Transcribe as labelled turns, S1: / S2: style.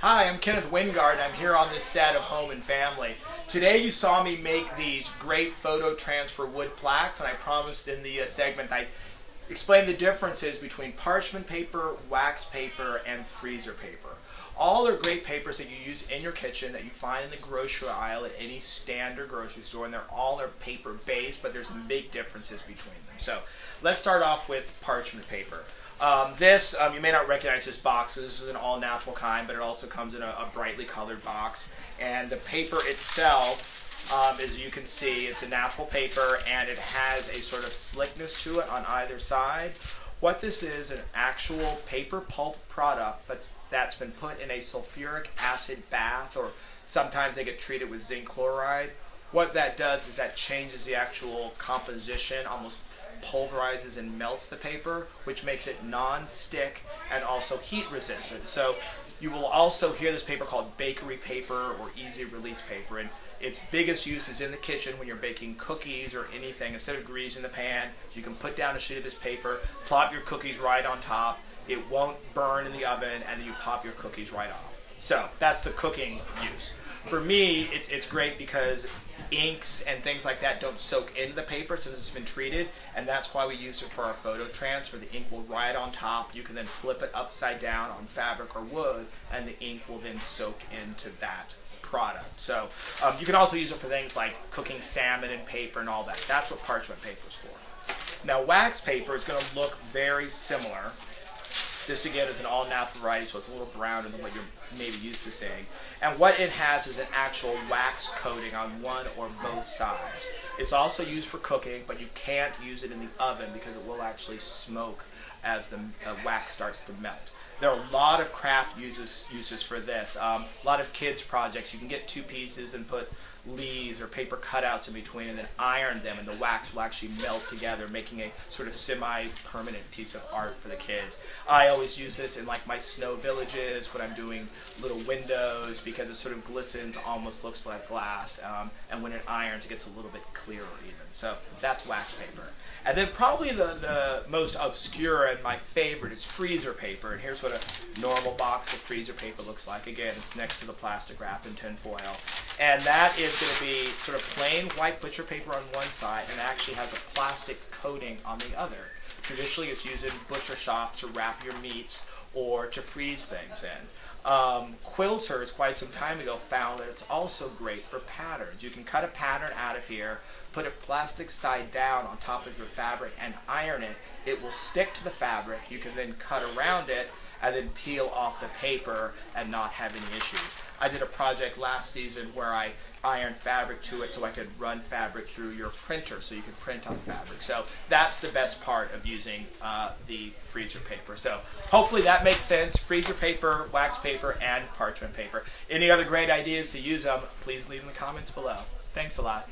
S1: Hi, I'm Kenneth Wingard. I'm here on this set of Home and Family. Today you saw me make these great photo transfer wood plaques, and I promised in the segment I explain the differences between parchment paper, wax paper, and freezer paper. All are great papers that you use in your kitchen that you find in the grocery aisle at any standard grocery store, and they're all paper based, but there's some big differences between them. So let's start off with parchment paper. You may not recognize this box. This is an all natural kind, but it also comes in a brightly colored box. And the paper itself, as you can see, it's a natural paper and it has a sort of slickness to it on either side. What this is an actual paper pulp product that's been put in a sulfuric acid bath, or sometimes they get treated with zinc chloride. What that does is that changes the actual composition, almost pulverizes and melts the paper, which makes it non-stick and also heat resistant. So you will also hear this paper called bakery paper or easy release paper, and its biggest use is in the kitchen when you're baking cookies or anything. Instead of greasing the pan, you can put down a sheet of this paper, plop your cookies right on top, it won't burn in the oven, and then you pop your cookies right off. So that's the cooking use. For me, it's great because inks and things like that don't soak into the paper since it's been treated, and that's why we use it for our photo transfer. The ink will ride on top. You can then flip it upside down on fabric or wood, and the ink will then soak into that product. So you can also use it for things like cooking salmon in paper and all that. That's what parchment paper is for. Now wax paper is going to look very similar. This again is an all-natural variety, so it's a little browner than what you're maybe used to seeing. And what it has is an actual wax coating on one or both sides. It's also used for cooking, but you can't use it in the oven because it will actually smoke as the wax starts to melt. There are a lot of craft uses for this. A lot of kids' projects, you can get two pieces and put leaves or paper cutouts in between and then iron them, and the wax will actually melt together, making a sort of semi-permanent piece of art for the kids. I always use this in like my snow villages when I'm doing little windows because it sort of glistens, almost looks like glass, and when it irons it gets a little bit clearer even. So that's wax paper. And then probably the most obscure and my favorite is freezer paper. And here's what a normal box of freezer paper looks like. Again, it's next to the plastic wrap and tin foil. And that is going to be sort of plain white butcher paper on one side and actually has a plastic coating on the other. Traditionally, it's used in butcher shops to wrap your meats or to freeze things in. Quilters quite some time ago found that it's also great for patterns. You can cut a pattern out of here, put it plastic side down on top of your fabric and iron it. It will stick to the fabric. You can then cut around it and then peel off the paper and not have any issues. I did a project last season where I ironed fabric to it so I could run fabric through your printer so you could print on fabric. So that's the best part of using the freezer paper. So hopefully that makes sense. Freezer paper, wax paper, and parchment paper. Any other great ideas to use them, please leave in the comments below. Thanks a lot.